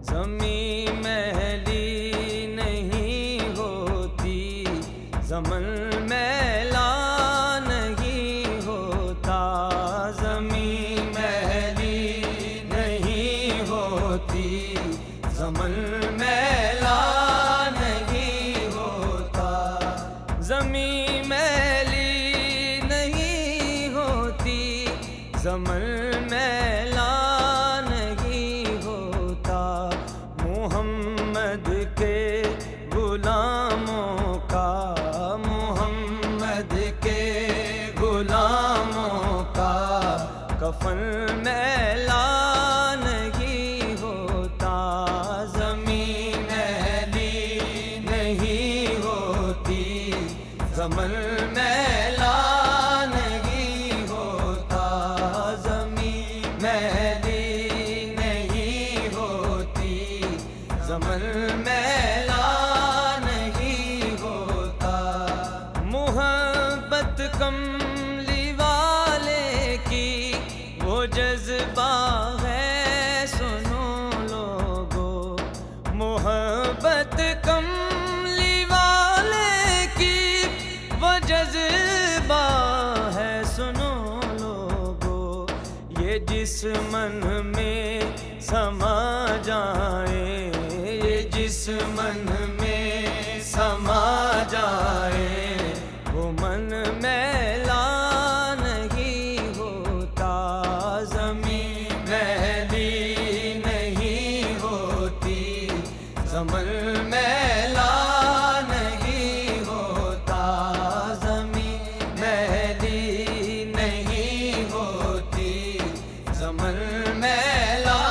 زمین میلی نہیں ہوتی، زمن میلا نہیں ہوتا، زمین میلی نہیں ہوتی، زمن میلا نہیں ہوتا، زمین میلی نہیں ہوتی، زمن میلا نہیں ہوتا، محمد کے غلاموں کا، محمد کے غلاموں کا کفن میلا نہیں ہوتا، زمین میلی نہیں ہوتی، زمن میلا نہیں ہوتا، زمین میلی نہیں ہوتی، زمن میلا نہیں ہوتا، محبت کملی والے کی وہ جذبہ ہے، سنو لوگو، محبت کملی والے کی وہ جذبہ ہے، سنو لوگو، یہ جس من میں سما جائے، یہ جس من میں سما جائے، وہ من میلا نہیں ہوتا، زمین میلی نہیں ہوتی، زمن میلا نہیں ہوتا، زمین میلی نہیں ہوتی، زمن میلا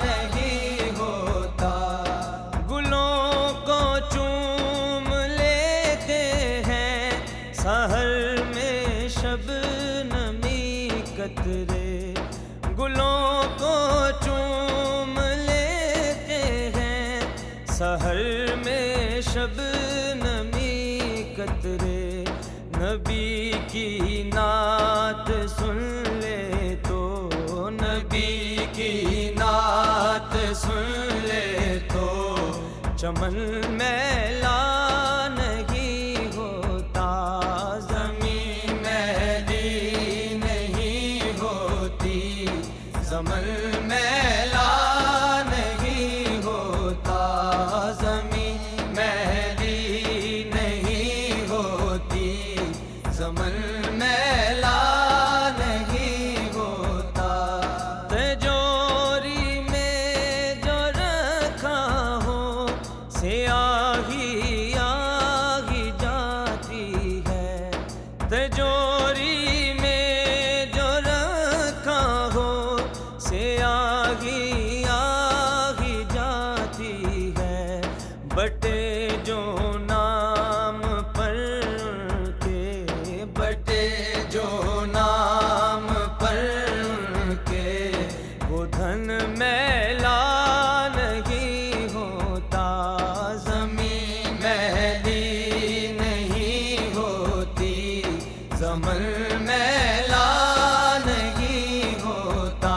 نہیں ہوتا، گلوں کو چوم لیتے ہیں سحر میں شبنمی قطرے، گلوں کو چوم لیتے ہیں سحر میں شبنمی قطرے، نبی کی نعت سن لے تو، نبی کی نعت سن لے تو، چمن میلا نہیں ہوتا، زمین میلی نہیں ہوتی، زمن میلا نہیں ہوتا، زمین میلی نہیں ہوتی، زمن میلا نہیں ہوتا، تجوری میں جو رکھا ہو سیاہی آہی جاتی ہے، تجوری میں جو رکھا ہو سیاہی آہی جاتی ہے، بٹے جو نام پر ان کے، بٹے جو نام پر ان کے، وہ دھن میلا نہیں ہوتا، زمین میلی نہیں ہوتی، زمن میلا نہیں ہوتا،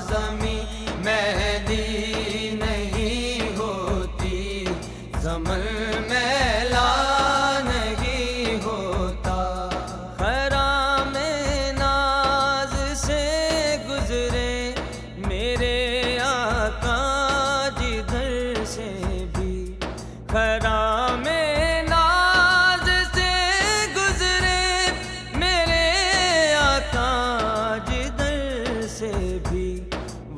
زمین میلی نہیں ہوتی، زمن میلا نہیں ہوتا، خرام ناز سے گزرے میرے آقا جدھر سے بھی، خرام ناز سے گزرے میرے آقا جدھر سے بھی،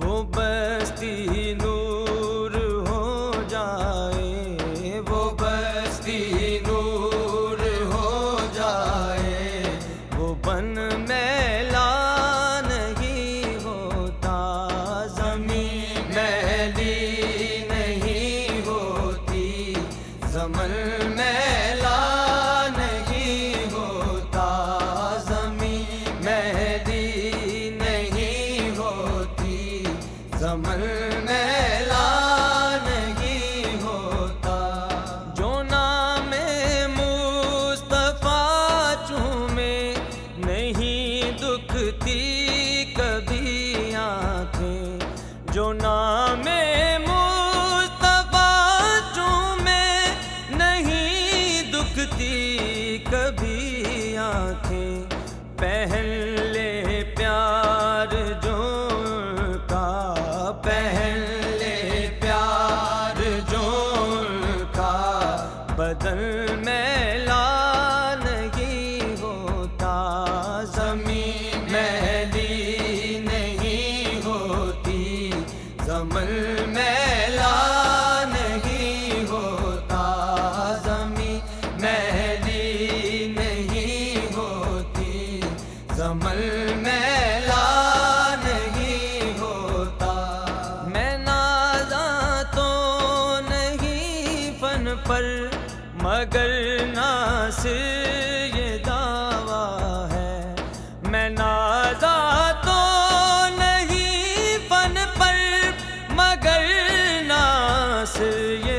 وہ بستی نور ہو جائے، وہ بستی نور ہو جائے، وہ بن میلا نہیں ہوتا، زمین میلی نہیں ہوتی، زمن میلا نہیں ہوتا، زمین میلی نہیں ہوتی، زمن میلا نہیں ہوتا، جو نام مصطفیٰ چومے نہیں دکھتی کبھی آنکھیں، جو نام پہن لے پیار جو ان کا بدن میلا نہیں ہوتا، زمین میلی نہیں ہوتی، زمن میلا نہیں ہوتا، زمین میلی نہیں ہوتی، زمن میلا نہیں ہوتا۔ میں نازاں تو نہیں فن پر، مگر ناصر یہ دعویٰ ہے، میں نازاں تو نہیں فن پر، مگر ناصر